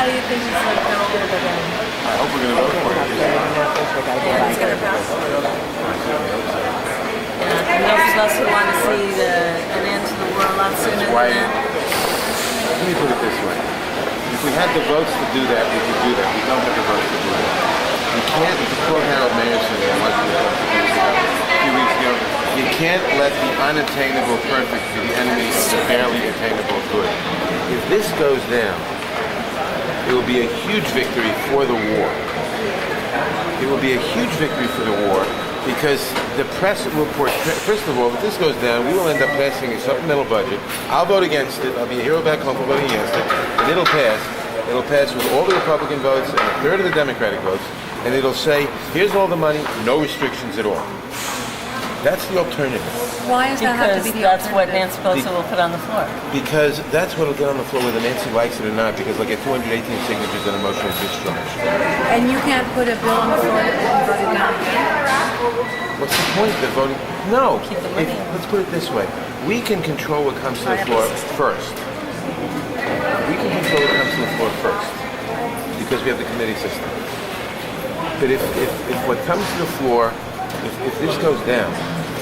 do you think it's going to go down? I hope we're going to vote for it. Yeah, it's going to pass. Yeah, and those of us who want to see an end to the war a lot sooner than Why? that. Let me put it this way. If we had the votes to do that, we could do that. We don't have the votes to do that. You can't, to quote Harold Mayerson in Washington a few weeks ago, you can't let the unattainable perfect be the enemy of the barely attainable good. If this goes down, it will be a huge victory for the war. It will be a huge victory for the war because the press will portray, first of all, if this goes down, we will end up passing a supplemental budget. I'll vote against it. I'll be a hero back home for voting against it. And it'll pass. It'll pass with all the Republican votes and a third of the Democratic votes. And it'll say, here's all the money, no restrictions at all. That's the alternative. Why does that have to be the that's what alternative? Nancy Pelosi will put on the floor. Because that's what will get on the floor whether Nancy likes it or not, because they'll get 218 signatures on a motion of discharge. And you can't put a bill on the floor and vote it down. What's the point of voting? No. Keep the money. Let's put it this way. We can control what comes to the floor first. We can control what comes to the floor first because we have the committee system. But if what comes to the floor, if this goes down,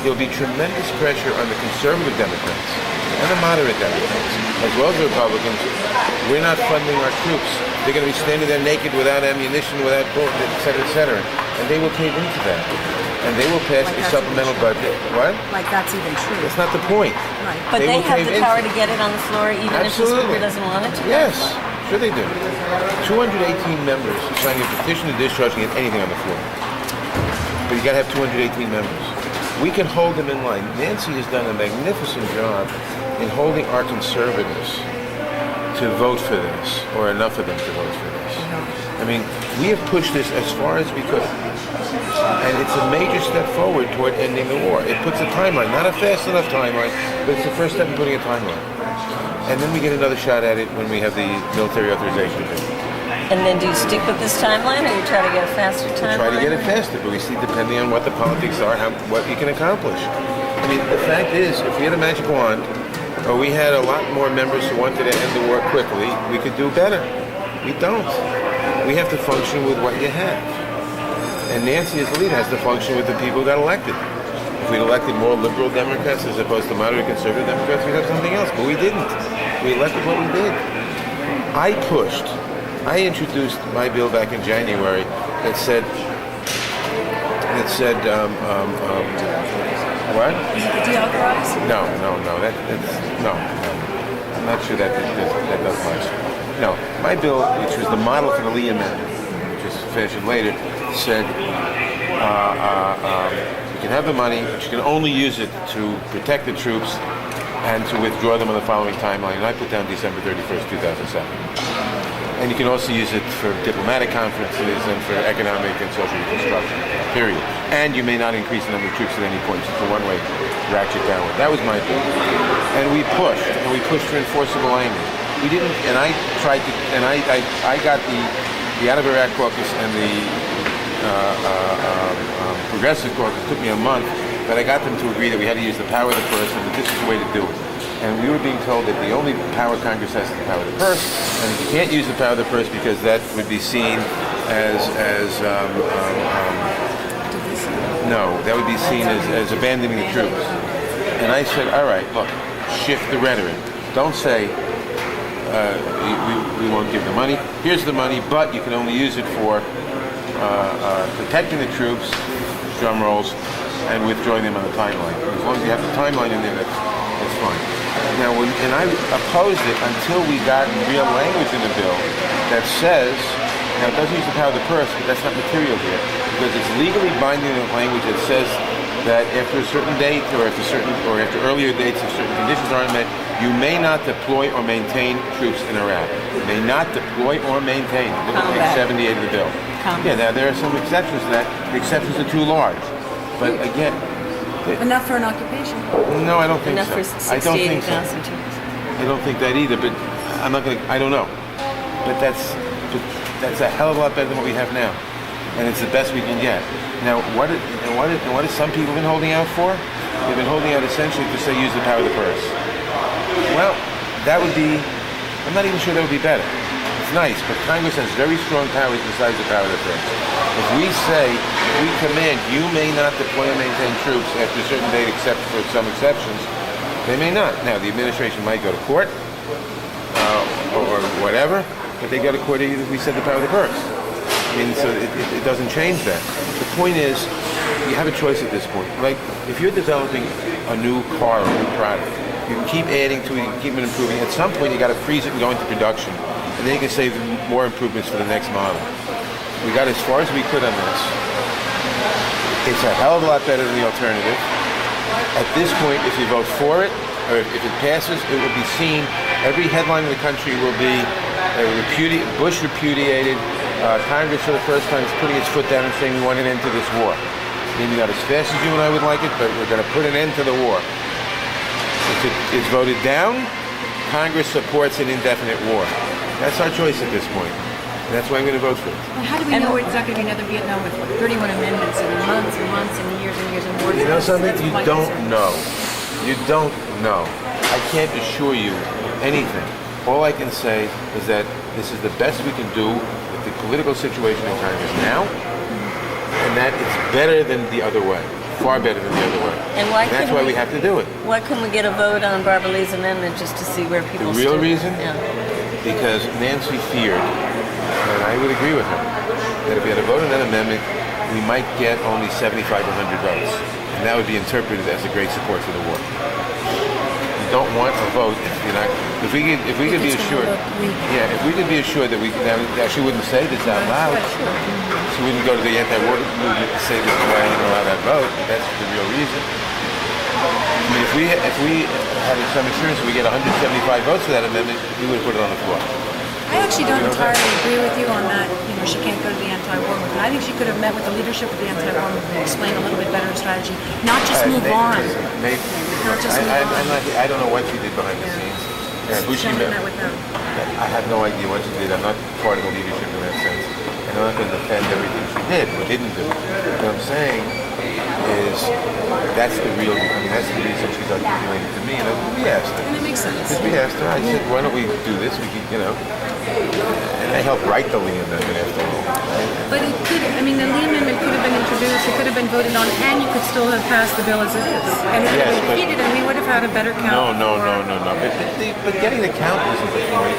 there'll be tremendous pressure on the conservative Democrats and the moderate Democrats, as well as the Republicans. We're not funding our troops. They're going to be standing there naked without ammunition, without bullets, et cetera. And they will cave into that. And they will pass a supplemental budget. What? Like that's even true. That's not the point. Right. But they will have cave the power into to get it on the floor even Absolutely. if the speaker doesn't want it to. Yes, sure they do. 218 members signing a petition to discharge and get anything on the floor. But you got to have 218 members. We can hold them in line. Nancy has done a magnificent job in holding our conservatives to vote for this, or enough of them to vote for this. I mean, we have pushed this as far as we could. And it's a major step forward toward ending the war. It puts a timeline, not a fast enough timeline, but it's the first step in putting a timeline. And then we get another shot at it when we have the military authorization bill. And then do you stick with this timeline, or you try to get a faster timeline? Try to get it faster, but we see depending on what the politics are, what you can accomplish. I mean, the fact is, if we had a magic wand, or we had a lot more members who wanted to end the war quickly, we could do better. We don't. We have to function with what you have. And Nancy as the leader has to function with the people who got elected. If we'd elected more liberal Democrats as opposed to moderate conservative Democrats, we'd have something else, but we didn't. We elected what we did. I introduced my bill back in January that said, what? Deauthorize? No. No. I'm not sure that does much. No, my bill, which was the model for the Lee Amendment, which is fashioned later, said you can have the money, but you can only use it to protect the troops and to withdraw them on the following timeline. And I put down December 31st, 2007. And you can also use it for diplomatic conferences and for economic and social reconstruction, period. And you may not increase the number of troops at any point. It's a one-way ratchet downward. That was my bill. And we pushed for enforceable language. We didn't, and I tried to, and I got the Out of Iraq Caucus and the Progressive Caucus. It took me a month, but I got them to agree that we had to use the power of the purse and that this is the way to do it. And we were being told that the only power Congress has is the power of the purse, and that you can't use the power of the purse because that would be seen that would be seen as abandoning the troops. And I said, all right, look, shift the rhetoric. Don't say we won't give the money. Here's the money, but you can only use it for protecting the troops, drum rolls, and withdrawing them on the timeline. As long as you have the timeline in there, that's fine. Now, and I opposed it until we got real language in the bill that says, now it doesn't use the power of the purse, but that's not material here, because it's legally binding language that says that after a certain date or after earlier dates, if certain conditions aren't met, you may not deploy or maintain troops in Iraq. You may not deploy or maintain. Look at page 78 of the bill. Yeah, now there are some exceptions to that. The exceptions are too large. But again, enough for an occupation. No, I don't think Enough so. for I don't think so. 68,000 troops. I don't think that either. But I'm not going to. I don't know. But that's a hell of a lot better than what we have now, and it's the best we can get. Now, what have some people been holding out for? They've been holding out essentially to say use the power of the purse. Well, that would be. I'm not even sure that would be better. It's nice, but Congress has very strong powers besides the power of the purse. If we say, we command, you may not deploy and maintain troops after a certain date except for some exceptions, they may not. Now, the administration might go to court, or whatever, but they go to court even if we said the power of the purse. I mean, so it doesn't change that. The point is, you have a choice at this point. Like, if you're developing a new car or a new product, you can keep adding to it, you can keep it improving. At some point, you got to freeze it and go into production, and then you can save more improvements for the next model. We got as far as we could on this. It's a hell of a lot better than the alternative. At this point, if you vote for it, or if it passes, it will be seen. Every headline in the country will be Bush repudiated. Congress, for the first time, is putting its foot down and saying we want an end to this war. Maybe not as fast as you and I would like it, but we're going to put an end to the war. If it is voted down, Congress supports an indefinite war. That's our choice at this point. And that's why I'm going to vote for it. Well, how do we know it's not going to be another Vietnam with 31 amendments and months and months and years and more? You know something? You don't know. You don't know. I can't assure you anything. All I can say is that this is the best we can do with the political situation in Congress now, and that it's better than the other way. Far better than the other way. And that's why we have to do it. Why couldn't we get a vote on Barbara Lee's amendment just to see where people The real stood? reason? Yeah. Because Nancy feared, and I would agree with her, that if we had a vote on that amendment, we might get only 75 to 100 votes. And that would be interpreted as a great support for the war. You don't want a vote if you're not... If we could be assured... Yeah, if we could be assured that we... Now, she wouldn't say this out loud. She wouldn't go to the anti-war movement to say this is why I didn't allow that vote. That's the real reason. I mean, if we had some assurance that we get 175 votes for that amendment, we would have put it on the floor. I actually don't entirely agree with you on that. You know, she can't go to the anti-war movement. I think she could have met with the leadership of the anti-war movement and explained a little bit better her strategy. Not just move on. Maybe. Not just move on. I don't know what she did behind the scenes. Yeah, who she met with them. I have no idea what she did. I'm not part of the leadership in that sense. And I'm not going to defend everything she did or didn't do. What I'm saying is that's the real, that's the reason she's articulated to me. And we asked her. And it makes sense. Because we asked her, I said, why don't we do this? We could, and I helped write the Lee Amendment after all. But it could, the Lee Amendment could have been introduced, it could have been voted on, and you could still have passed the bill as it is. And it would have been defeated, and we would have had a better count. No. But getting the count isn't the point.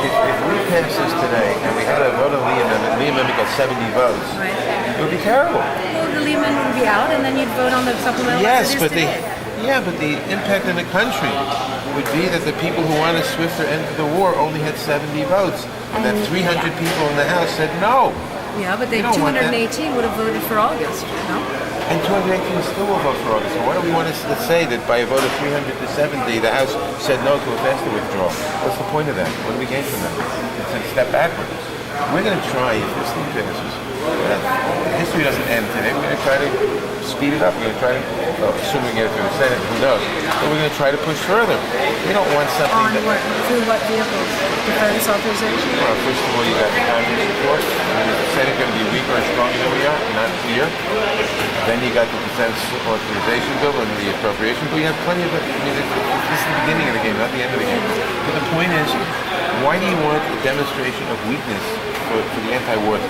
If we pass this today, and we had a vote on the Lee Amendment got 70 votes, Right. it would be terrible. Well, the Lee Amendment would be out, and then you'd vote on the supplemental as it is today. But the impact in the country would be that the people who want a swifter end to the war only had 70 votes, and that 300 people in the House said no. Yeah, but the 218 would have voted for August, no? And 218 still will vote for August. So why do we want to say that by a vote of 300 to 70, the House said no to a faster withdrawal? What's the point of that? What do we gain from that? It's a step backwards. We're going to try, if this thing passes, history doesn't end today. We're going to try to speed it up. We're going to try to, assuming we get it through the Senate, who knows? But we're going to try to push further. We don't want something On what? Through what vehicles? Defense authorization? Well, first of all, you got the Congress report. Is the Senate going to be weaker or stronger than we are? Not clear. Then you got the defense authorization bill and the appropriation bill. You have plenty of it. This is the beginning of the game, not the end of the game. But the point is, why do you want a demonstration of weakness for the anti-war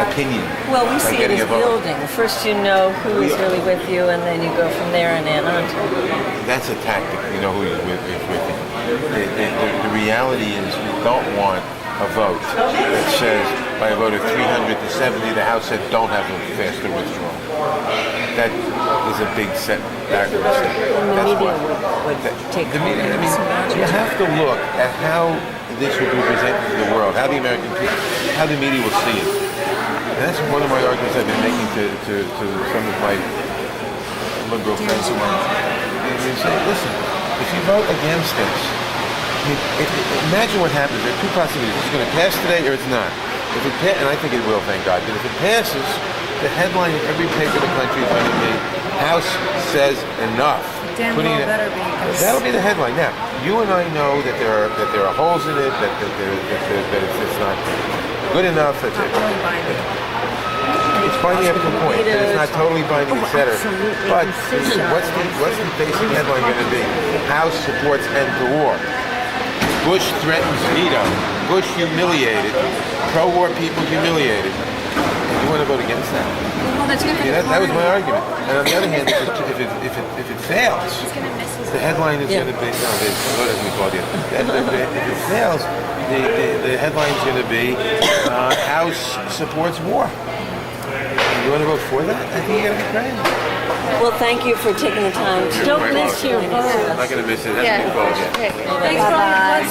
opinion? Well, we see it as building. First you know who is really with you, and then you go from there and add on to it. That's a tactic. You know who is with you. The reality is we don't want a vote that says by a vote of 300 to 70, the House said don't have a faster withdrawal. That is a big step backward step. And the media would take the media. I mean, you have to look at how this would be presented to the world, how the American people, how the media will see it. And that's one of my arguments I've been making to some of my liberal friends who want to say, listen, if you vote against this, imagine what happens. There are two possibilities. It's going to pass today or it's not. If it and I think it will, thank God. But if it passes, the headline in every paper in the country is going to be, House says enough. Damn well better be. That'll be the headline. Now, you and I know that there are holes in it, that it's not good enough. It's binding up to a point, but it's not totally binding, etc. But what's the basic headline going to be? House supports end to war. Bush threatens veto. Bush humiliated. Pro-war people humiliated. And you want to vote against that? Well, that's good for the That was my party. argument. And on the other hand, if it fails, the headline is going to be, no, what has we called you? If it fails, the headline is going to be, House supports war. You want to vote for that? I think you got to be crazy. Well, thank you for taking the time. Don't miss your vote. I'm not going to miss it. It hasn't been called yet. Thanks for all your blood